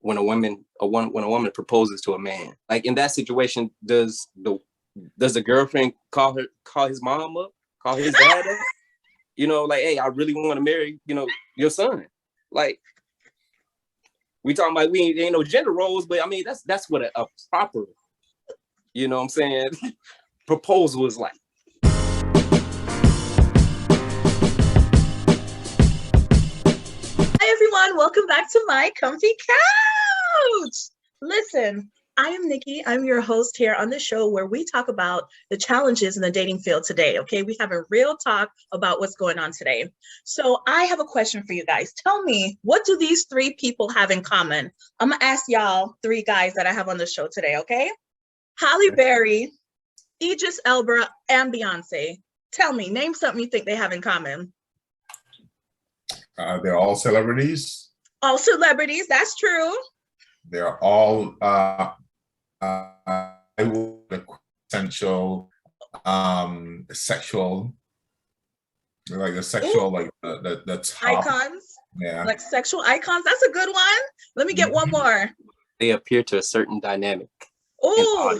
when a woman proposes to a man. Like in that situation, does the girlfriend call his mom up, call his dad up? Like, hey, I really want to marry, your son. Like, we talking about we ain't no gender roles, but I mean that's what a proper, you know what I'm saying, proposal is like. Hi everyone, welcome back to my comfy couch. Listen, I am Nikki. I'm your host here on the show where we talk about the challenges in the dating field today, okay? We have a real talk about what's going on today. So I have a question for you guys. Tell me, what do these three people have in common? I'm gonna ask y'all three guys that I have on the show today, okay? Halle Berry, Idris Elba, and Beyonce. Tell me, name something you think they have in common. They're all celebrities. All celebrities, that's true. They're all essential sexual, like the sexual, like the top icons. Yeah, like sexual icons. That's a good one. Let me get one more. They appear to a certain dynamic. Oh,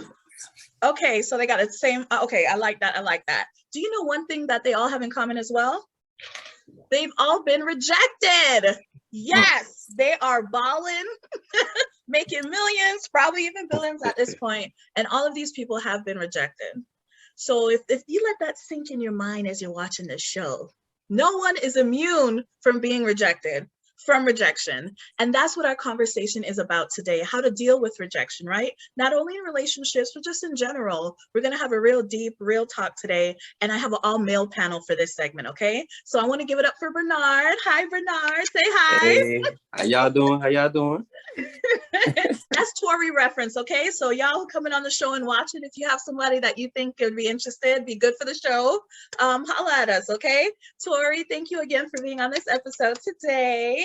okay. So they got the same. Okay, I like that. I like that. Do you know one thing that they all have in common as well? They've all been rejected. Yes, they are balling, making millions, probably even billions at this point. And all of these people have been rejected. So if you let that sink in your mind as you're watching this show, no one is immune from being rejected, from rejection. And that's what our conversation is about today, how to deal with rejection, right? Not only in relationships, but just in general. We're going to have a real deep, real talk today. And I have an all male panel for this segment, okay? So I want to give it up for Bernard. Hi, Bernard. Say hi. Hey, how y'all doing? How y'all doing? That's Tori reference, okay? So y'all coming on the show and watching, if you have somebody that you think could be interested, be good for the show, holla at us, okay? Tori, thank you again for being on this episode today.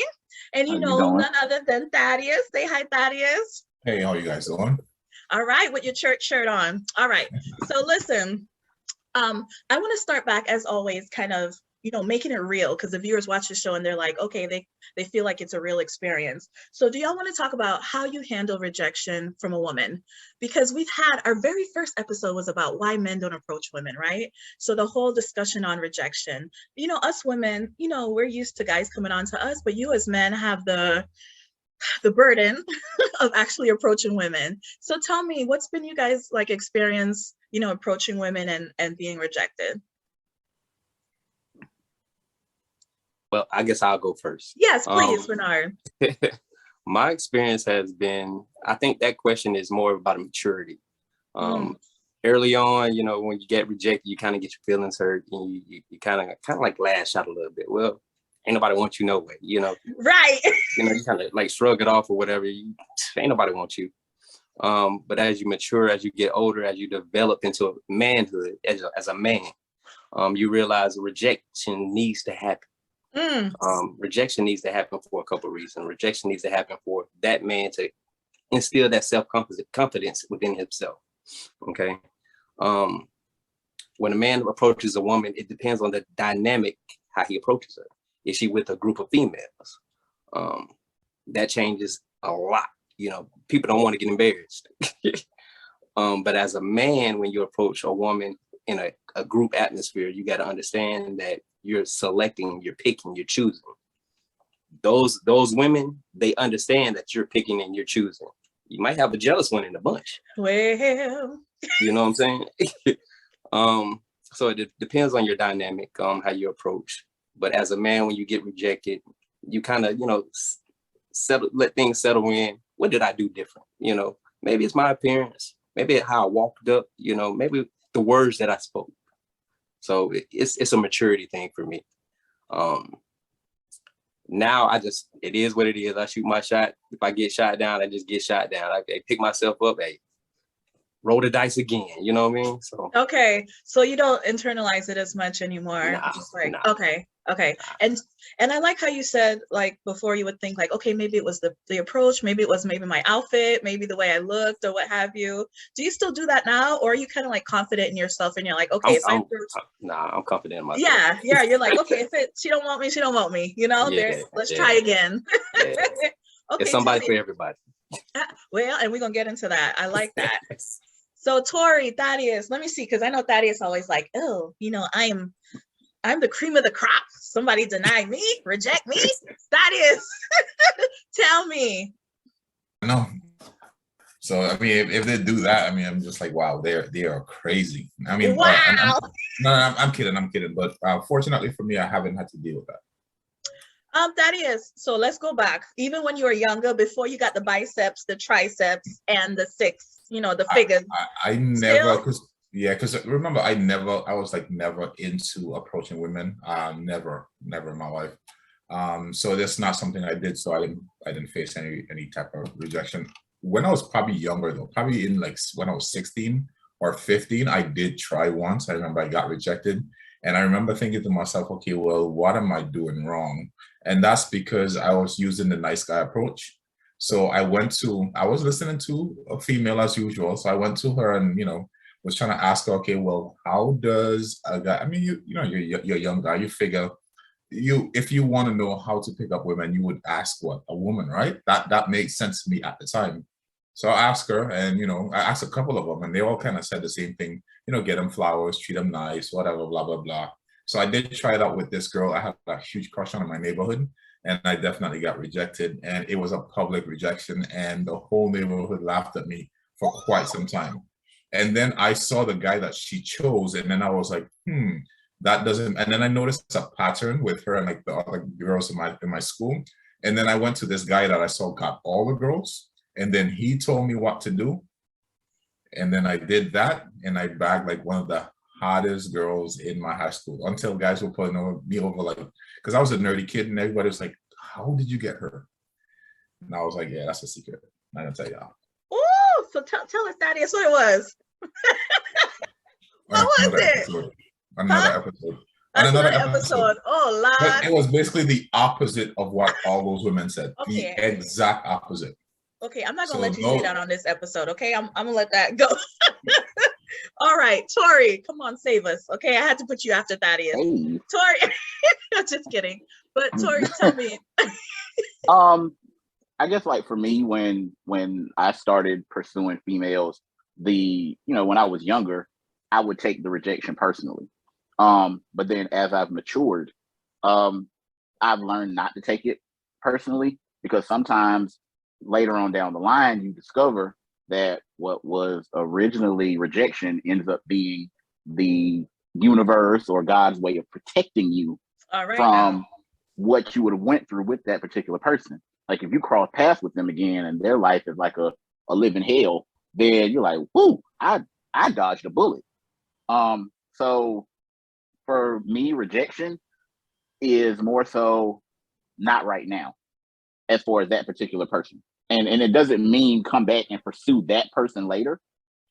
And none other than Thaddeus. Say hi, Thaddeus. Hey, how you guys doing? All right, with your church shirt on. All right. So listen, I want to start back as always, kind of, making it real, because the viewers watch the show and they're like, okay, they feel like it's a real experience. So do y'all want to talk about how you handle rejection from a woman? Because we've had our very first episode was about why men don't approach women, right? So the whole discussion on rejection, us women, we're used to guys coming on to us, but you as men have the burden of actually approaching women. So tell me, what's been you guys like experience, approaching women and being rejected? Well, I guess I'll go first. Yes, please, Bernard. My experience has been, I think that question is more about maturity. Early on, when you get rejected, you kind of get your feelings hurt, and you kind of like lash out a little bit. Well, ain't nobody want you no way, Right. You kind of like shrug it off or whatever. Ain't nobody want you. But as you mature, as you get older, as you develop into manhood as a man, you realize rejection needs to happen. Rejection needs to happen for a couple of reasons. Rejection needs to happen for that man to instill that self-confidence within himself. Okay. When a man approaches a woman, it depends on the dynamic, how he approaches her. Is she with a group of females? That changes a lot. People don't want to get embarrassed. But as a man, when you approach a woman in a group atmosphere, you got to understand that you're selecting, you're picking, you're choosing. Those women, they understand that you're picking and you're choosing. You might have a jealous one in the bunch. Well, you know what I'm saying? So it depends on your dynamic, how you approach. But as a man, when you get rejected, you kind of, let things settle in. What did I do different? Maybe it's my appearance. Maybe how I walked up. Maybe the words that I spoke. So it's a maturity thing for me. Now it is what it is. I shoot my shot. If I get shot down, I just get shot down. I pick myself up. Hey, roll the dice again. You know what I mean? So okay. So you don't internalize it as much anymore. Just like, okay. And I like how you said, like, before you would think like, okay, maybe it was the approach, maybe it was my outfit, maybe the way I looked or what have you. Do you still do that now? Or are you kind of like confident in yourself and you're like, okay, I'm confident in myself. Yeah. You're like, okay, if she don't want me, she don't want me. Let's try again. Okay, It's somebody Tori. for everybody. Well, and we're gonna get into that. I like that. So Tori, Thaddeus, let me see, because I know Thaddeus always like, oh, I'm the cream of the crop. Somebody deny me, reject me. Thaddeus, tell me. No. So I mean, if they do that, I mean, I'm just like, wow, they are crazy. I mean, Wow. I'm kidding. But fortunately for me, I haven't had to deal with that. Thaddeus, so let's go back. Even when you were younger, before you got the biceps, the triceps, and the six, the figures. I never, because remember, I was like never into approaching women. Never in my life. So that's not something I did. So I didn't face any type of rejection. When I was probably younger though, probably in like when I was 16 or 15, I did try once. I remember I got rejected. And I remember thinking to myself, okay, well, what am I doing wrong? And that's because I was using the nice guy approach. So I was listening to a female as usual. So I went to her and, was trying to ask her, okay, well, how does a guy, I mean, you're a young guy, you figure, if you want to know how to pick up women, you would ask what? A woman, right? That made sense to me at the time. So I asked her, and I asked a couple of them, and they all kind of said the same thing. Get them flowers, treat them nice, whatever, blah blah blah. So I did try it out with this girl. I had a huge crush on in my neighborhood, and I definitely got rejected. And it was a public rejection, and the whole neighborhood laughed at me for quite some time. And then I saw the guy that she chose, and then I was like, that doesn't. And then I noticed a pattern with her and like the other girls in my school. And then I went to this guy that I saw got all the girls. And then he told me what to do. And then I did that, and I bagged like one of the hottest girls in my high school until guys were putting me over, like, because I was a nerdy kid and everybody was like, how did you get her? And I was like, yeah, that's a secret. I'm not gonna tell y'all. Oh, so tell us, Thaddeus, what it was. What was it? Another episode. That's another episode. Oh, Lord. But it was basically the opposite of what all those women said. Okay. The exact opposite. Okay, I'm not gonna let you say that on this episode. Okay, I'm gonna let that go. All right, Tori, come on, save us. Okay, I had to put you after Thaddeus. Hey. Tori, just kidding. But Tori, tell me. I guess like for me, when I started pursuing females, when I was younger, I would take the rejection personally. But then as I've matured, I've learned not to take it personally, because sometimes later on down the line, you discover that what was originally rejection ends up being the universe or God's way of protecting you from what you would have went through with that particular person. Like if you cross paths with them again and their life is like a living hell, then you're like, whoo, I dodged a bullet. So for me, rejection is more so not right now as far as that particular person. And it doesn't mean come back and pursue that person later.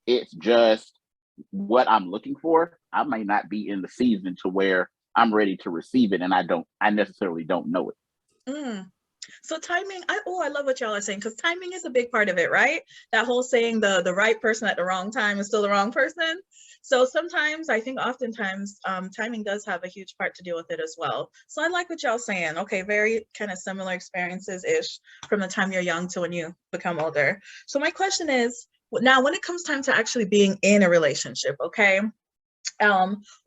It's just what I'm looking for. I may not be in the season to where I'm ready to receive it, and I necessarily don't know it. So timing, I love what y'all are saying, because timing is a big part of it, right? That whole saying the right person at the wrong time is still the wrong person. So sometimes, I think oftentimes, timing does have a huge part to do with it as well. So I like what y'all saying. Okay, very kind of similar experiences-ish from the time you're young to when you become older. So my question is, now when it comes time to actually being in a relationship, okay?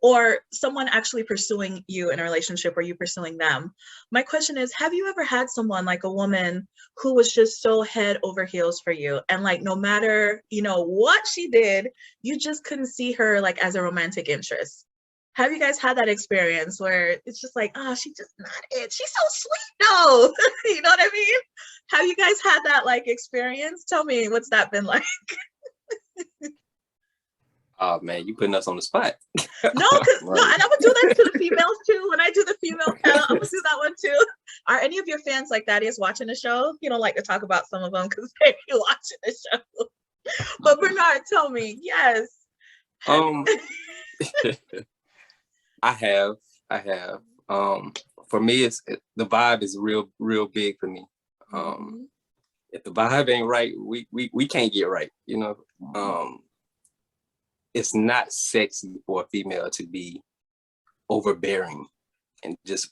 Or someone actually pursuing you in a relationship or you pursuing them. My question is, have you ever had someone like a woman who was just so head over heels for you, and like no matter what she did, you just couldn't see her like as a romantic interest? Have you guys had that experience where it's just like, oh, she's just not it, she's so sweet though? You know what I mean? Have you guys had that like experience? Tell me, what's that been like? Oh man, you putting us on the spot. No, and I would do that to the females too. When I do the female panel, I would do that one too. Are any of your fans like Thaddeus watching the show? You don't like to talk about some of them because they be watching the show. But Bernard, tell me, yes. I have. For me, the vibe is real big for me. If the vibe ain't right, we can't get right. It's not sexy for a female to be overbearing and just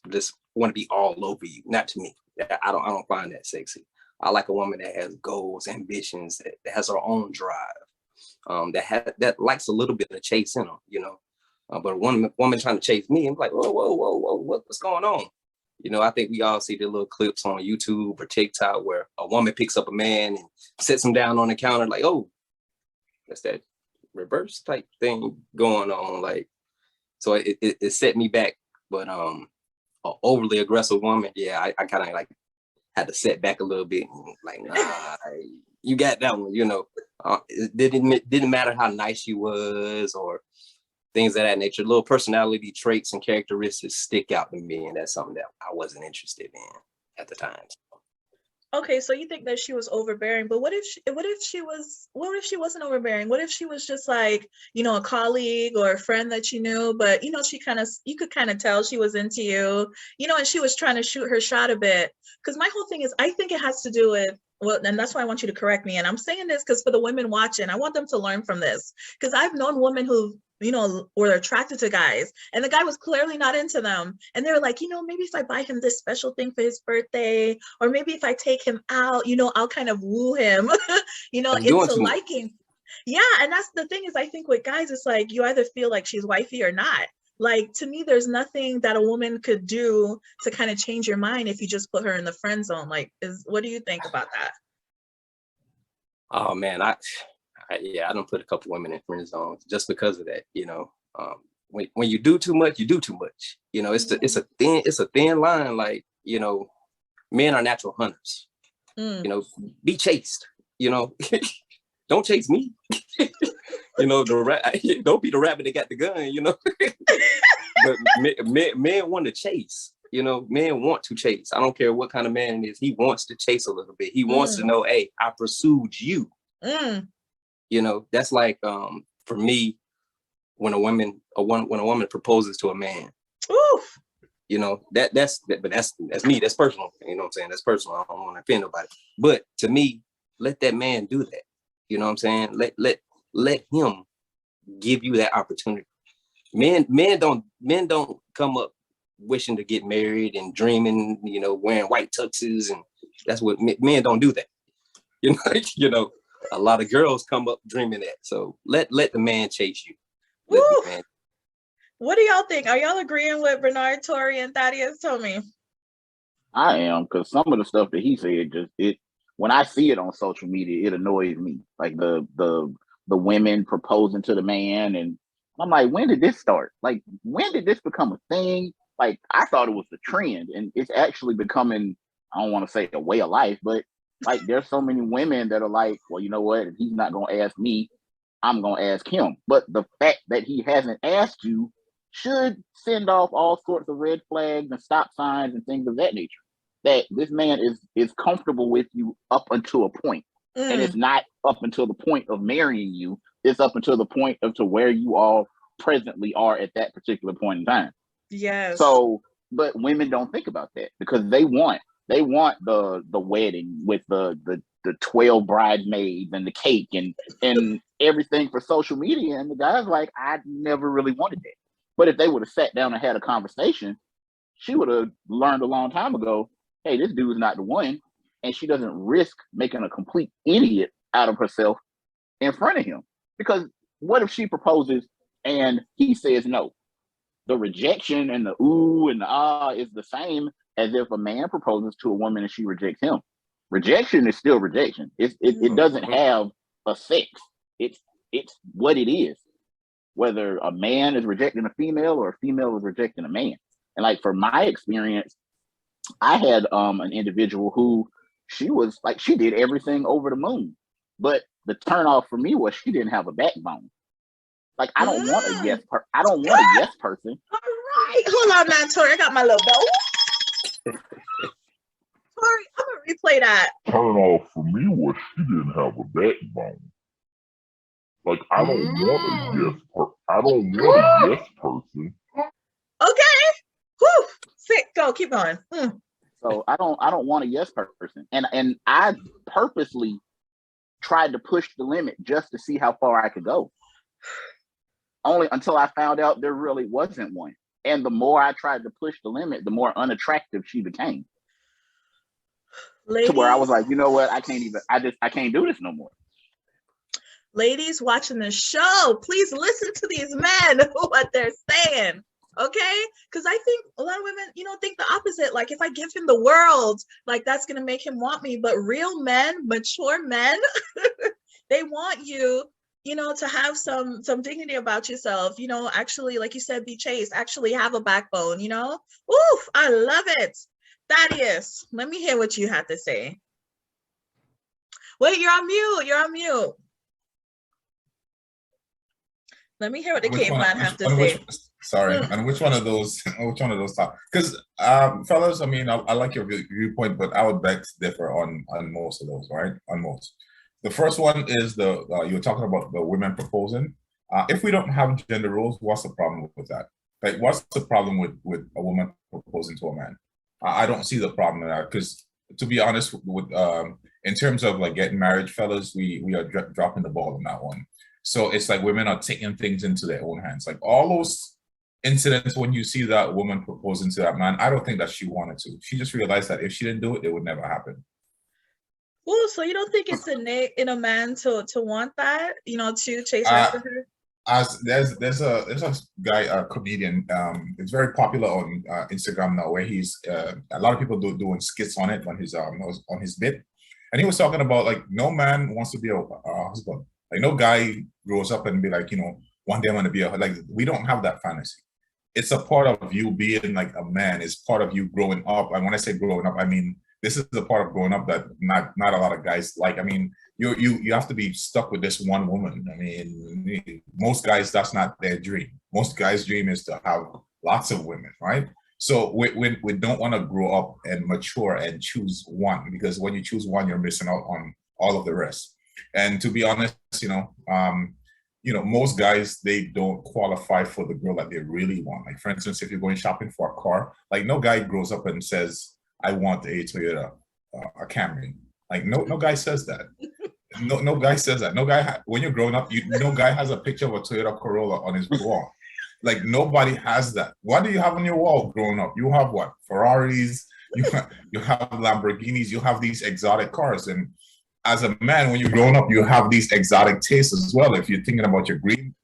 want to be all over you. Not to me. I don't find that sexy. I like a woman that has goals, ambitions, that has her own drive, that likes a little bit of chase in them, you know. But a woman trying to chase me, I'm like, whoa, what's going on? You know, I think we all see the little clips on YouTube or TikTok where a woman picks up a man and sits him down on the counter, like, oh, that's that reverse type thing going on. Like, so it set me back. But an overly aggressive woman, yeah, I kind of like had to set back a little bit, and like, nah, you got that one, you know. It didn't matter how nice she was or things of that nature. Little personality traits and characteristics stick out to me, and that's something that I wasn't interested in at the time. Okay, so you think that she was overbearing, but what if she wasn't overbearing? What if she was just like, you know, a colleague or a friend that you knew, but you know, you could kind of tell she was into you, you know, and she was trying to shoot her shot a bit. Because my whole thing is, I think it has to do with, well, and that's why I want you to correct me. And I'm saying this because for the women watching, I want them to learn from this. Because I've known women who, you know, were attracted to guys and the guy was clearly not into them. And they were like, you know, maybe if I buy him this special thing for his birthday, or maybe if I take him out, you know, I'll kind of woo him, you know, into liking. Yeah. And that's the thing is, I think with guys, it's like, you either feel like she's wifey or not. Like, to me, there's nothing that a woman could do to kind of change your mind if you just put her in the friend zone. Like, what do you think about that? Oh man, I don't put a couple women in friend zones just because of that. You know, when you do too much, you do too much. You know, it's a thin line. Like, you know, men are natural hunters. You know, be chased. You know, don't chase me. You know, don't be the rabbit that got the gun. You know, but men want to chase. You know, men want to chase. I don't care what kind of man it is. He wants to chase a little bit. He wants to know, hey, I pursued you. You know, that's like for me, when a woman proposes to a man. Oof. You know, that's me. That's personal. You know what I'm saying? That's personal. I don't want to offend nobody. But to me, let that man do that. You know what I'm saying? Let him give you that opportunity. Men don't come up wishing to get married and dreaming, you know, wearing white tuxes, and that's what men don't do that. You know, a lot of girls come up dreaming that. So let the man chase you. Let the man. What do y'all think? Are y'all agreeing with Bernard, Tori, and Thaddeus? Tell me. I am, because some of the stuff that he said, when I see it on social media, it annoys me. Like the women proposing to the man, and I'm like, when did this start? Like, when did this become a thing? Like, I thought it was the trend, and it's actually becoming, I don't want to say a way of life, but like, there's so many women that are like, well, you know what? If he's not going to ask me, I'm going to ask him. But the fact that he hasn't asked you should send off all sorts of red flags and stop signs and things of that nature. That this man is comfortable with you up until a point. And it's not up until the point of marrying you. It's up until the point of to where you all presently are at that particular point in time. Yes. So, but women don't think about that because they want the wedding with the 12 bridesmaids and the cake and everything for social media. And the guy's like, I never really wanted that. But if they would have sat down and had a conversation, she would have learned a long time ago, hey, this dude's not the one. And she doesn't risk making a complete idiot out of herself in front of him. Because what if she proposes and he says no? The rejection and the ooh and the ah is the same as if a man proposes to a woman and she rejects him. Rejection is still rejection. It doesn't have a sex. It's what it is. Whether a man is rejecting a female or a female is rejecting a man. And like, for my experience, I had an individual who she did everything over the moon. But the turnoff for me was she didn't have a backbone. Like, I don't want a yes person. All right. Hold on now, Tori. I got my little bell. Tori, I'm gonna replay that. Turnoff for me was she didn't have a backbone. Like, I don't want a yes person. Okay. Whew. Sick. Go. Keep going. So I don't want a yes person. And I purposely tried to push the limit just to see how far I could go. Only until I found out there really wasn't one. And the more I tried to push the limit, the more unattractive she became. to where I was Ladies, like, you know what, I can't do this no more. ladies watching the show, please listen to these men, what they're saying. Okay, because I think a lot of women, think the opposite. Like, if I give him the world, like, that's gonna make him want me. But real men, mature men, they want you, to have some dignity about yourself. Actually, like you said, be chaste. Actually, have a backbone. Oof, I love it. Thaddeus, let me hear what you had to say. Wait, you're on mute. You're on mute. Let me hear what the caveman have to say. Sorry, and which one of those? Which one of those top? Because, fellas, I mean, I like your viewpoint, but I would beg to differ on most of those, right? On most. The first one is you were talking about the women proposing. If we don't have gender roles, what's the problem with that? Like, what's the problem with a woman proposing to a man? I don't see the problem in that, because, to be honest, in terms of like getting married, fellas, we are dropping the ball on that one. So it's like women are taking things into their own hands. Like all those incidents when you see that woman proposing to that man, I don't think that she wanted to. She just realized that if she didn't do it, it would never happen. Well, so you don't think it's innate in a man to want that, to chase after her? As there's a guy, a comedian, it's very popular on Instagram now, where he's a lot of people doing skits on it on his bit, and he was talking about like no man wants to be a husband. Like no guy grows up and be like, one day I'm gonna be like, we don't have that fantasy. It's a part of you being like a man. It's part of you growing up. And when I say growing up, I mean this is the part of growing up that not a lot of guys like. I mean, you have to be stuck with this one woman. I mean, most guys, that's not their dream. Most guys' dream is to have lots of women, right? So we don't want to grow up and mature and choose one, because when you choose one, you're missing out on all of the rest. And to be honest, most guys, they don't qualify for the girl that they really want. Like, for instance, if you're going shopping for a car, like no guy grows up and says, I want a Toyota, a Camry. Like no guy says that. No guy says that. No guy, when you're growing up, no guy has a picture of a Toyota Corolla on his wall. Like nobody has that. What do you have on your wall growing up? You have what? Ferraris, you have Lamborghinis, you have these exotic cars. And as a man, when you're growing up, you have these exotic tastes as well. If you're thinking about your dream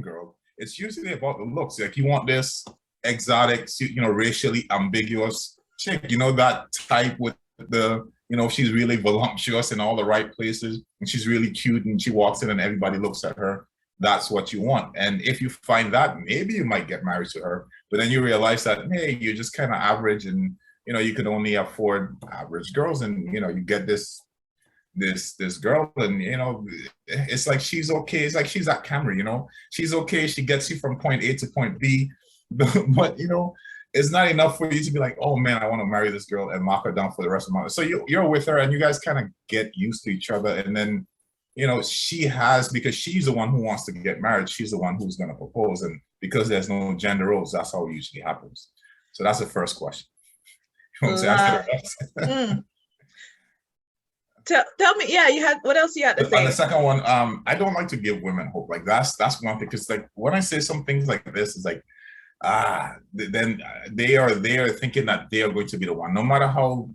girl, it's usually about the looks. Like you want this exotic, racially ambiguous chick, that type with the, she's really voluptuous in all the right places, and she's really cute, and she walks in and everybody looks at her. That's what you want. And if you find that, maybe you might get married to her, but then you realize that, hey, you're just kind of average, and you can only afford average girls, and you get this girl, and it's like she's okay. It's like she's at Camry, she's okay. She gets you from point A to point B, but it's not enough for you to be like, oh man, I want to marry this girl and lock her down for the rest of my life. So you're with her, and you guys kind of get used to each other, and then because she's the one who wants to get married, she's the one who's going to propose, and because there's no gender roles, that's how it usually happens. So that's the first question. Tell me, yeah, you had, what else you had to say? On the second one, I don't like to give women hope. Like that's one thing, because like when I say some things like this, it's like, then they are thinking that they are going to be the one, no matter how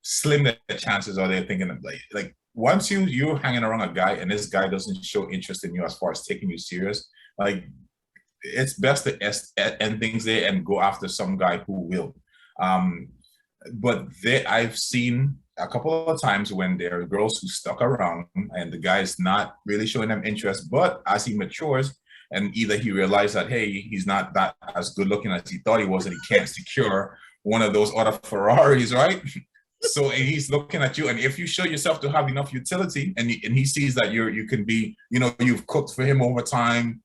slim the chances are. They're thinking that like once you're hanging around a guy and this guy doesn't show interest in you as far as taking you serious, like it's best to end things there and go after some guy who will. But I've seen a couple of times when there are girls who stuck around and the guy is not really showing them interest, but as he matures and either he realized that, hey, he's not that as good looking as he thought he was, and he can't secure one of those other Ferraris, right? So he's looking at you, and if you show yourself to have enough utility, and he sees that you can be, you've cooked for him over time,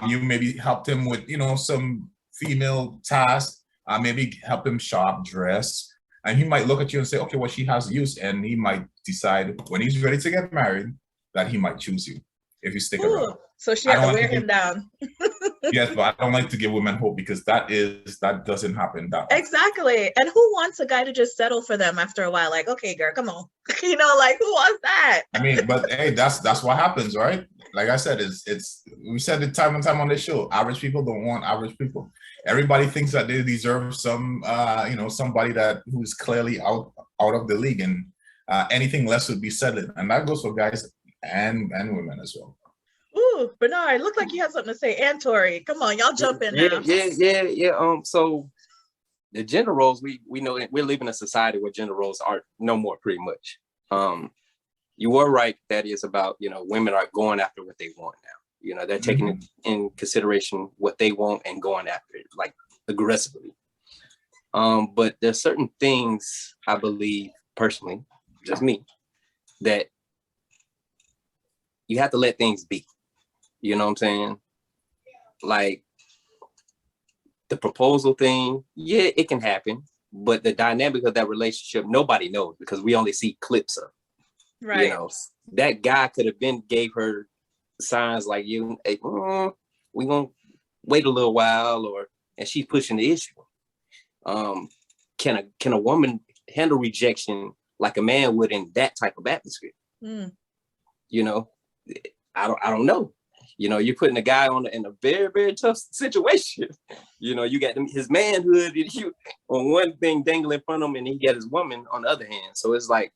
you maybe helped him with, some female tasks, maybe help him shop, dress, and he might look at you and say, okay, well, she has use, and he might decide when he's ready to get married that he might choose you if you stick around. So she had to wear him down. Yes, but I don't like to give women hope, because that doesn't happen that often. Exactly. And who wants a guy to just settle for them after a while? Like, okay, girl, come on. Like who wants that? I mean, but hey, that's what happens, right? Like I said, we said it time and time on this show. Average people don't want average people. Everybody thinks that they deserve some, somebody who's clearly out of the league, and Anything less would be settling, and that goes for guys and women as well. Ooh, Bernard, look like you have something to say. And Tori, come on, y'all jump in now. Yeah. So the gender roles, we know that we're living in a society where gender roles are no more, pretty much. You were right. That is about, women are going after what they want now. They're taking in consideration what they want and going after it, like, aggressively. But there's certain things, I believe, personally, just me, that you have to let things be. You know what I'm saying? Like, the proposal thing, yeah, it can happen, but the dynamic of that relationship, nobody knows, because we only see clips of. Right. That guy could have gave her signs like, hey, we gonna wait a little while, and she's pushing the issue. Can a woman handle rejection like a man would in that type of atmosphere? I don't know. You're putting a guy in a very, very tough situation. You got his manhood on one thing dangling in front of him, and he got his woman on the other hand. So it's like,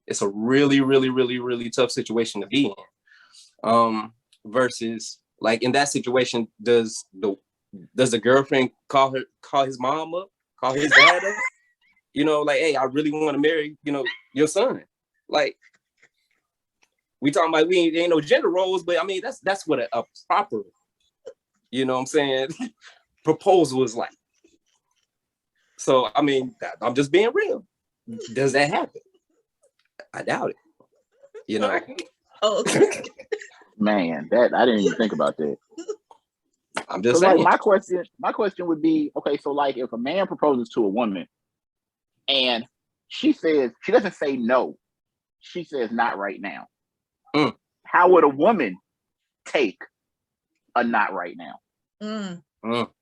it's a really, really, really, really tough situation to be in. Versus, like, in that situation, does the girlfriend call his mom up, call his dad up? Like, hey, I really want to marry, your son. Like, we talking about, we ain't no gender roles, but I mean, that's what a proper, what I'm saying, proposal is like. So, I mean, I'm just being real. Does that happen? I doubt it. Oh, okay. Man, that I didn't even think about that. I'm just saying. Like, my question would be, okay, so like, if a man proposes to a woman and she doesn't say no, she says not right now. How would a woman take a not right now?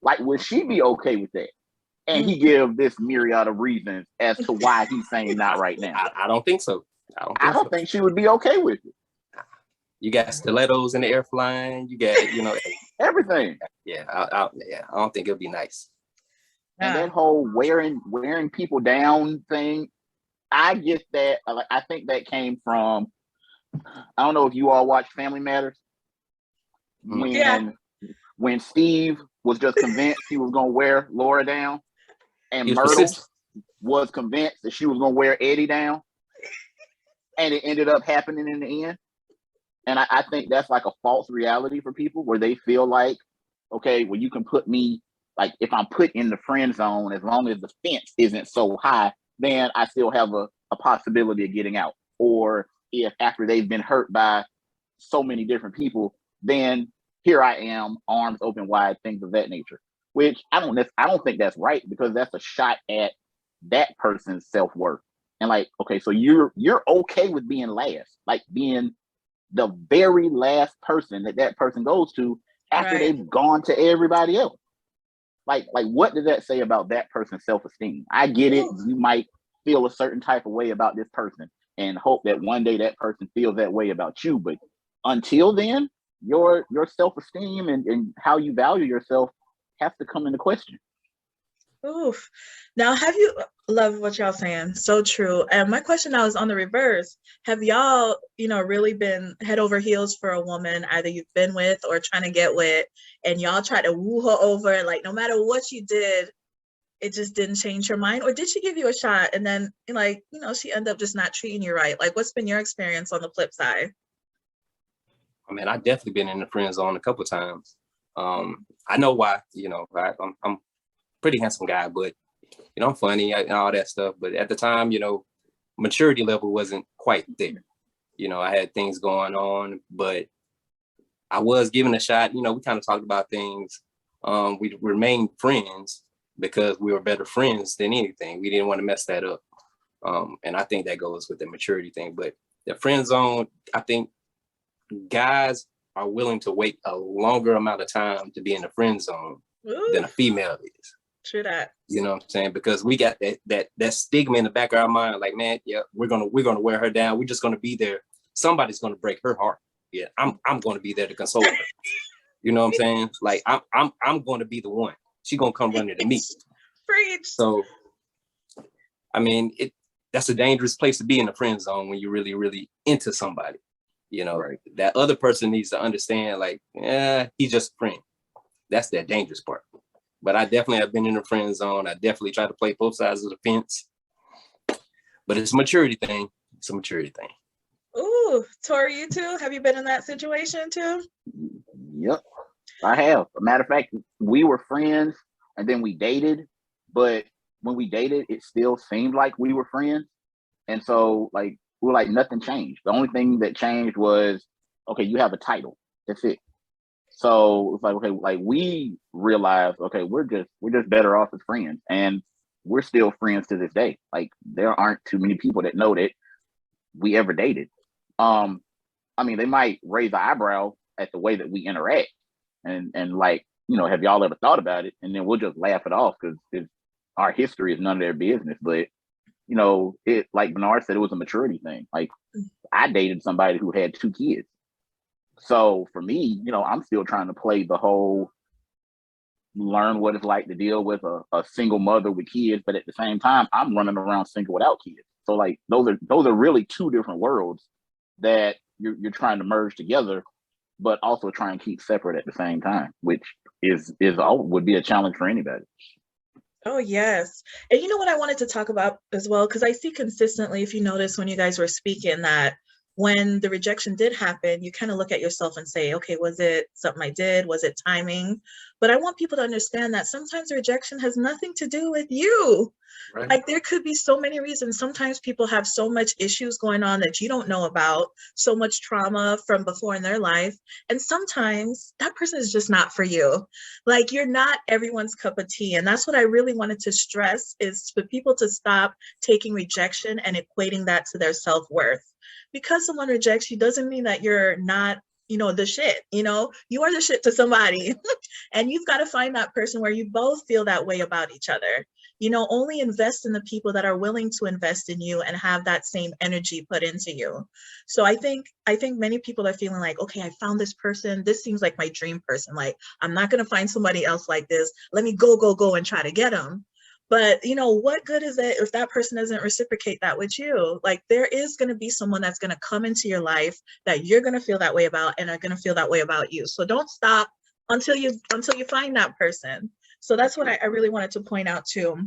Like, would she be okay with that? And he give this myriad of reasons as to why he's saying not right now. I don't think so. I don't think she would be okay with it. You got stilettos in the air flying. You got, everything. Yeah, I don't think it'll be nice. And that whole wearing people down thing, I get that. I think that came from, I don't know if you all watch Family Matters. When Steve was just convinced he was gonna wear Laura down, and Myrtle was convinced that she was gonna wear Eddie down, and it ended up happening in the end. And I think that's like a false reality for people, where they feel like, okay, well, you can put me, like, if I'm put in the friend zone, as long as the fence isn't so high, then I still have a possibility of getting out. Or if after they've been hurt by so many different people, then here I am, arms open wide, things of that nature. Which I don't think that's right, because that's a shot at that person's self-worth. And like, okay, so you're okay with being last, like being the very last person that person goes to after they've gone to everybody else. Like what does that say about that person's self-esteem? I get it. You might feel a certain type of way about this person and hope that one day that person feels that way about you. But until then, your self-esteem and how you value yourself has to come into question. Oof. Now, love what y'all saying. So true. And my question now is on the reverse. Have y'all, really been head over heels for a woman either you've been with or trying to get with, and y'all try to woo her over, like, no matter what you did, it just didn't change her mind? Or did she give you a shot and then, she ended up just not treating you right? Like, what's been your experience on the flip side? I mean, I've definitely been in the friend zone a couple of times. I know why. I'm pretty handsome guy, but I'm funny and all that stuff. But at the time, maturity level wasn't quite there. I had things going on, but I was given a shot. We kind of talked about things. We remained friends because we were better friends than anything. We didn't want to mess that up. And I think that goes with the maturity thing. But the friend zone, I think guys are willing to wait a longer amount of time to be in the friend zone than a female is. True that. You know what I'm saying? Because we got that stigma in the back of our mind, like, man, yeah, we're gonna wear her down. We're just gonna be there. Somebody's gonna break her heart. Yeah, I'm gonna be there to console her. You know what I'm saying? Like, I'm gonna be the one. She gonna come running to me. Preach. So, I mean, that's a dangerous place to be, in the friend zone, when you're really, really into somebody. You know, Right. that other person needs to understand, like, he's just a friend. That's that dangerous part. But I definitely have been in the friend zone. I definitely try to play both sides of the fence. But it's a maturity thing. It's a maturity thing. Ooh, Tori, you too? Have you been in that situation too? Yep, I have. A matter of fact, we were friends and then we dated, but when we dated, it still seemed like we were friends. And so like we were like nothing changed. The only thing that changed was, okay, you have a title. That's it. So it's like, okay, like we realized, okay, we're just better off as friends. And we're still friends to this day. Like there aren't too many people that know that we ever dated. I mean, they might raise an eyebrow at the way that we interact, and like, you know, have y'all ever thought about it? And then we'll just laugh it off because our history is none of their business. But you know, it, like Bernard said, it was a maturity thing. Like I dated somebody who had 2 kids, so for me, you know, I'm still trying to play the whole learn what it's like to deal with a single mother with kids, but at the same time, I'm running around single without kids. So like those are really 2 different worlds that you're trying to merge together, but also try and keep separate at the same time, which would be a challenge for anybody. Oh, yes. And you know what I wanted to talk about as well, because I see consistently, if you notice when you guys were speaking, that when the rejection did happen, you kind of look at yourself and say, okay, was it something I did? Was it timing? But I want people to understand that sometimes rejection has nothing to do with you. Right. Like there could be so many reasons. Sometimes people have so much issues going on that you don't know about, so much trauma from before in their life. And sometimes that person is just not for you. Like you're not everyone's cup of tea. And that's what I really wanted to stress, is for people to stop taking rejection and equating that to their self-worth. Because someone rejects you doesn't mean that you're not, you know, the shit. You know, you are the shit to somebody. And you've got to find that person where you both feel that way about each other. You know, only invest in the people that are willing to invest in you and have that same energy put into you. So I think many people are feeling like, okay, I found this person. This seems like my dream person. Like, I'm not going to find somebody else like this. Let me go and try to get them. But, you know, what good is it if that person doesn't reciprocate that with you? Like, there is going to be someone that's going to come into your life that you're going to feel that way about and are going to feel that way about you. So don't stop until you find that person. So that's what I really wanted to point out too.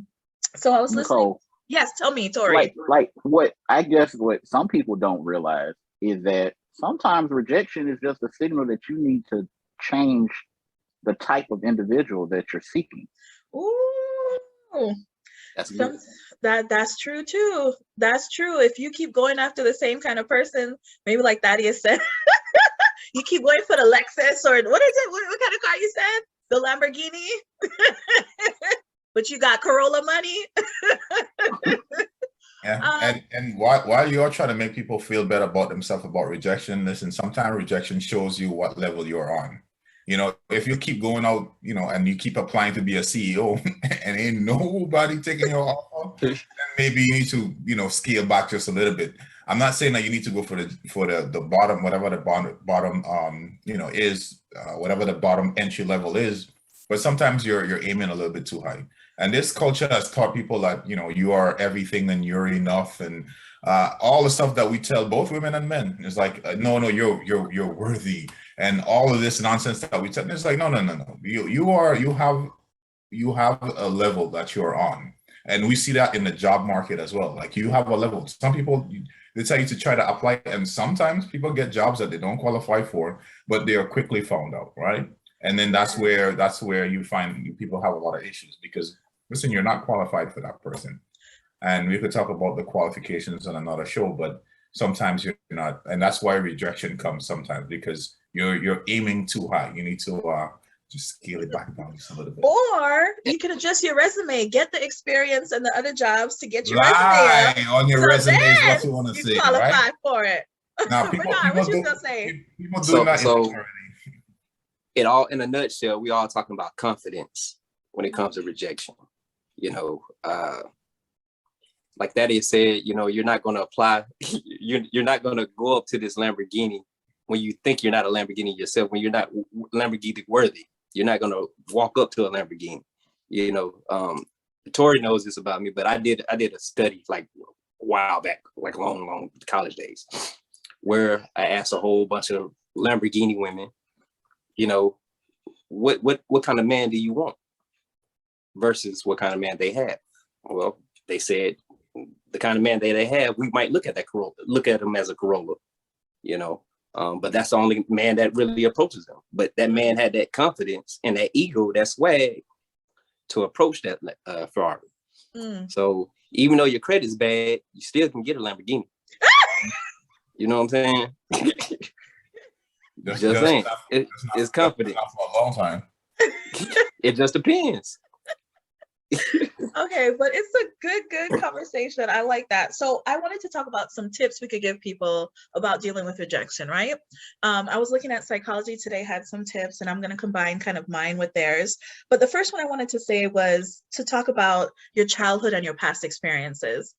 So I was listening. Nicole, Yes, tell me, Tori. like what I guess what some people don't realize is that sometimes rejection is just a signal that you need to change the type of individual that you're seeking. Ooh. That's good. That's true too. That's true. If you keep going after the same kind of person, maybe like Thaddeus said, you keep going for the Lexus, or what is it? What kind of car you said? The Lamborghini? But you got Corolla money? Yeah, and while you're trying to make people feel better about themselves about rejection, listen, sometimes rejection shows you what level you're on. You know, if you keep going out, you know, and you keep applying to be a CEO and ain't nobody taking your offer, then maybe you need to, you know, scale back just a little bit. I'm not saying that you need to go for the bottom, whatever the bottom you know, is, whatever the bottom entry level is, but sometimes you're aiming a little bit too high. And this culture has taught people that, you know, you are everything and you're enough, and all the stuff that we tell both women and men is like, no, you're worthy, and all of this nonsense that we tell. It's like, no. You have a level that you're on, and we see that in the job market as well. Like you have a level. Some people, they tell you to try to apply, and sometimes people get jobs that they don't qualify for, but they are quickly found out, right? And then that's where you find people have a lot of issues, because listen, you're not qualified for that person. And we could talk about the qualifications on another show, but sometimes you're not, and that's why rejection comes sometimes, because you're aiming too high. You need to just scale it back down just a little bit. Or you can adjust your resume, get the experience and the other jobs to get your Lie resume up. on your So resume is then what you want to you say, qualify right? for it. Now, Bernard, what you gonna say? People doing that So already. it all, in a nutshell, we all talking about confidence when it comes to rejection. You know, like Thaddeus said, you know, you're not going to apply. You're not going to go up to this Lamborghini when you think you're not a Lamborghini yourself, when you're not Lamborghini worthy. You're not going to walk up to a Lamborghini. You know, Tori knows this about me, but I did a study like while back, like long college days, where I asked a whole bunch of Lamborghini women, you know, what kind of man do you want versus what kind of man they have? Well, they said the kind of man that they have, we might look at him as a Corolla, you know, but that's the only man that really approaches them. But that man had that confidence and that ego, that swag to approach that Ferrari. So even though your credit's bad, you still can get a Lamborghini. You know what I'm saying? Just saying. It's confident. For a long time. It just depends. Okay, but it's a good conversation. I like that. So I wanted to talk about some tips we could give people about dealing with rejection, right? I was looking at Psychology Today, had some tips, and I'm going to combine kind of mine with theirs. But the first one I wanted to say was to talk about your childhood and your past experiences,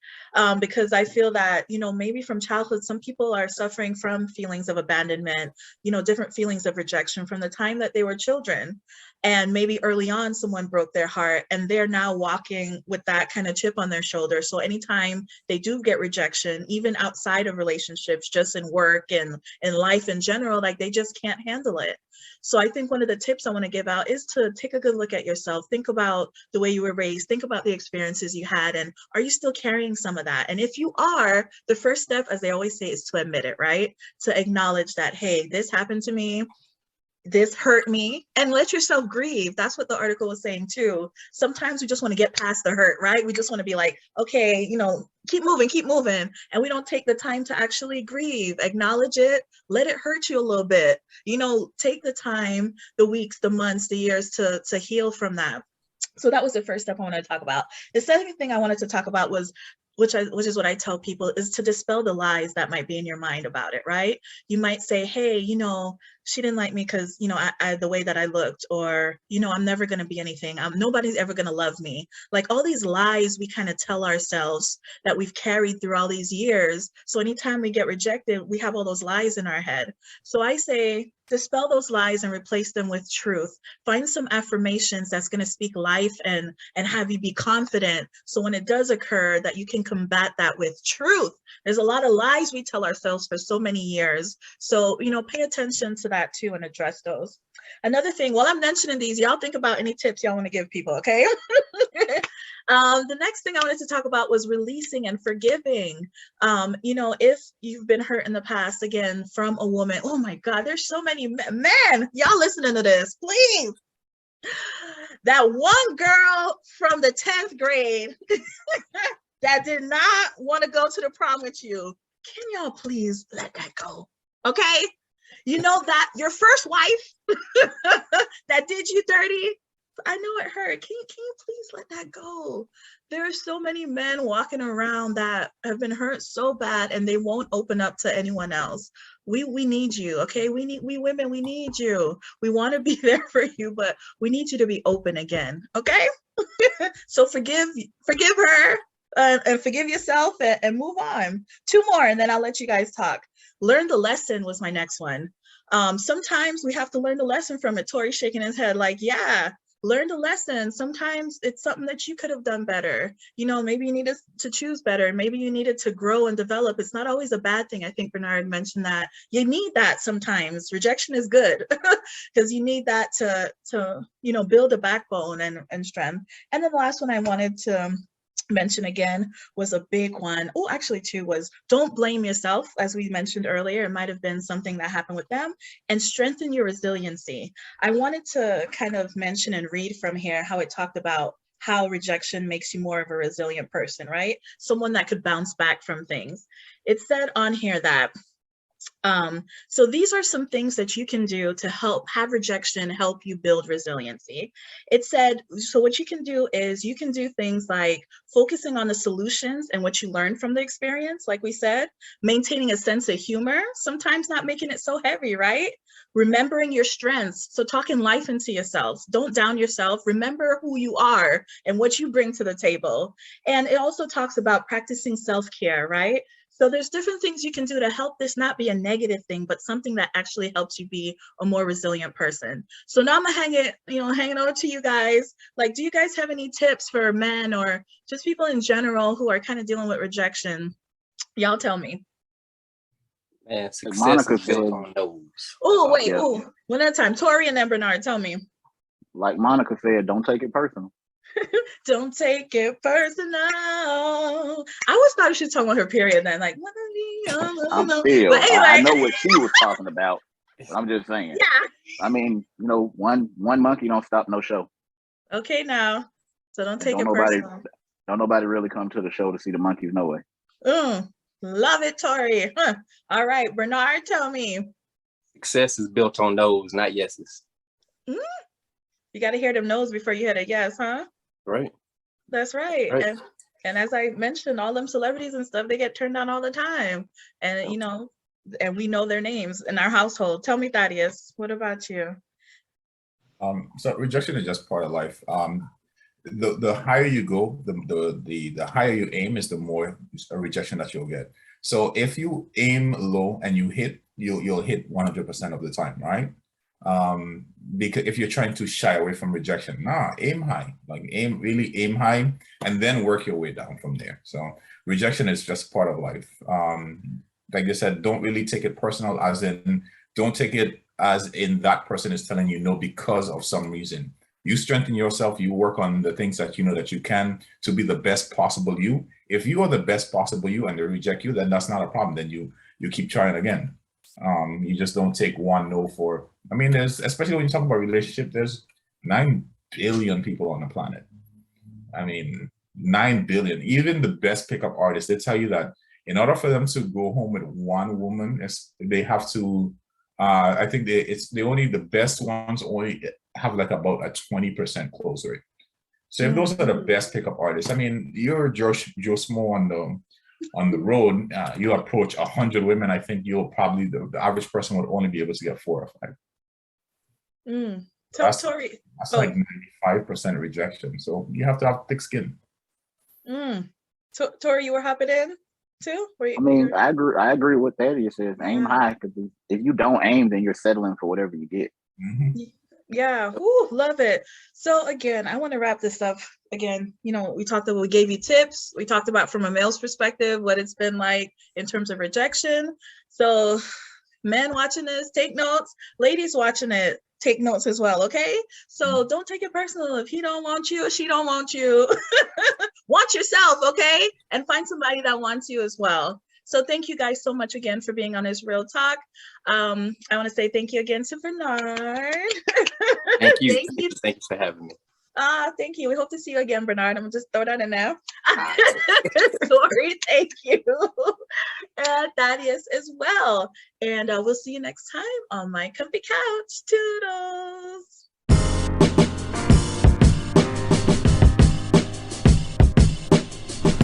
because I feel that, you know, maybe from childhood, some people are suffering from feelings of abandonment, you know, different feelings of rejection from the time that they were children. And maybe early on, someone broke their heart and they're now walking with that kind of chip on their shoulder. So anytime they do get rejection, even outside of relationships, just in work and in life in general, like they just can't handle it. So I think one of the tips I want to give out is to take a good look at yourself. Think about the way you were raised. Think about the experiences you had. And are you still carrying some of that? And if you are, the first step, as they always say, is to admit it, right? To acknowledge that, hey, this happened to me. This hurt me, and let yourself grieve. That's what the article was saying too. Sometimes we just want to get past the hurt, right? We just want to be like, okay, you know, keep moving. And we don't take the time to actually grieve, acknowledge it, let it hurt you a little bit. You know, take the time, the weeks, the months, the years to heal from that. So that was the first step I wanted to talk about. The second thing I wanted to talk about was, which is what I tell people, is to dispel the lies that might be in your mind about it, right? You might say, hey, you know, she didn't like me because, you know, I the way that I looked, or, you know, I'm never going to be anything. Nobody's ever going to love me. Like all these lies we kind of tell ourselves that we've carried through all these years. So anytime we get rejected, we have all those lies in our head. So I say, dispel those lies and replace them with truth. Find some affirmations that's going to speak life and have you be confident. So when it does occur, that you can combat that with truth. There's a lot of lies we tell ourselves for so many years. So, you know, pay attention to that too and address those. Another thing, while I'm mentioning these, y'all think about any tips y'all want to give people, okay? The next thing I wanted to talk about was releasing and forgiving. You know, if you've been hurt in the past, again, from a woman, oh my God, there's so many men, y'all listening to this, please. That one girl from the 10th grade that did not want to go to the prom with you, can y'all please let that go, okay? You know that your first wife that did you dirty, I know it hurt. Can you please let that go? There are so many men walking around that have been hurt so bad and they won't open up to anyone else. We need you, okay? We women, we need you. We want to be there for you, but we need you to be open again, okay? So forgive her and forgive yourself and move on. 2 more and then I'll let you guys talk. Learn the lesson was my next one. Sometimes we have to learn the lesson from it. Tori's shaking his head like, yeah, learn the lesson. Sometimes it's something that you could have done better. You know, maybe you needed to choose better. Maybe you needed to grow and develop. It's not always a bad thing. I think Bernard mentioned that. You need that sometimes. Rejection is good because you need that to you know, build a backbone and strength. And then the last one I wanted to mention again was a big one. Oh, actually 2 was don't blame yourself. As we mentioned earlier, it might have been something that happened with them, and strengthen your resiliency. I wanted to kind of mention and read from here how it talked about how rejection makes you more of a resilient person, right? Someone that could bounce back from things. It said on here that so these are some things that you can do to have rejection help you build resiliency. It said, so what you can do is you can do things like focusing on the solutions and what you learned from the experience, like we said, maintaining a sense of humor, sometimes not making it so heavy, right? Remembering your strengths. So talking life into yourself. Don't down yourself. Remember who you are and what you bring to the table. And it also talks about practicing self-care, right? So there's different things you can do to help this not be a negative thing, but something that actually helps you be a more resilient person. So now I'm gonna hang it over to you guys. Like, do you guys have any tips for men or just people in general who are kind of dealing with rejection? Y'all tell me. Man, success Monica is built said- on those. Oh, wait, Yeah. oh, one at a time. Tori and then Bernard, tell me. Like Monica said, don't take it personal. Don't take it personal. I always thought she was talking about her period then, like, I'm but still, anyway. I know what she was talking about. But I'm just saying. Yeah. I mean, one monkey don't stop no show. Okay, now. So don't take Don't it nobody- personal. Don't nobody really come to the show to see the monkeys, no way. Love it, Tori. Huh. All right, Bernard, tell me. Success is built on those, not yeses. You got to hear them no's before you hit a yes, huh? Right. That's right. Right. And as I mentioned, all them celebrities and stuff, they get turned down all the time. And, and we know their names in our household. Tell me, Thaddeus, what about you? So rejection is just part of life. The higher you go, the higher you aim is the more rejection that you'll get. So if you aim low and you hit, you'll hit 100% of the time, right? Because if you're trying to shy away from rejection, aim high, like really aim high, and then work your way down from there. So rejection is just part of life. Like I said, don't really take it personal, as in, don't take it as in that person is telling you no because of some reason. You strengthen yourself, you work on the things that you know that you can to be the best possible you. If you are the best possible you and they reject you, then that's not a problem. Then you keep trying again. You just don't take one no for, I mean, especially when you talk about relationship, there's 9 billion people on the planet. I mean, 9 billion. Even the best pickup artists, they tell you that in order for them to go home with one woman, they have to, I think the best ones only have like about a 20% close rate. So if those are the best pickup artists, I mean, you're Joe Smo on the road, you approach 100 women, I think you'll probably, the average person would only be able to get 4 or 5. That's like 95% rejection. So you have to have thick skin. Tori, you were hopping in too? I agree with Thaddeus says. Aim high, because if you don't aim, then you're settling for whatever you get. Yeah, love it. So again, I want to wrap this up. Again, we gave you tips. We talked about from a male's perspective what it's been like in terms of rejection. So men watching this, take notes. Ladies watching it, take notes as well, okay? So don't take it personal if he don't want you or she don't want you. Want yourself, okay? And find somebody that wants you as well. So thank you guys so much again for being on this Real Talk. I want to say thank you again to Bernard. Thank you. Thank you for having me. Thank you. We hope to see you again, Bernard. I'm gonna just throw that in there. Sorry, thank you. And Thaddeus as well. And we'll see you next time on My Comfy Couch. Toodles.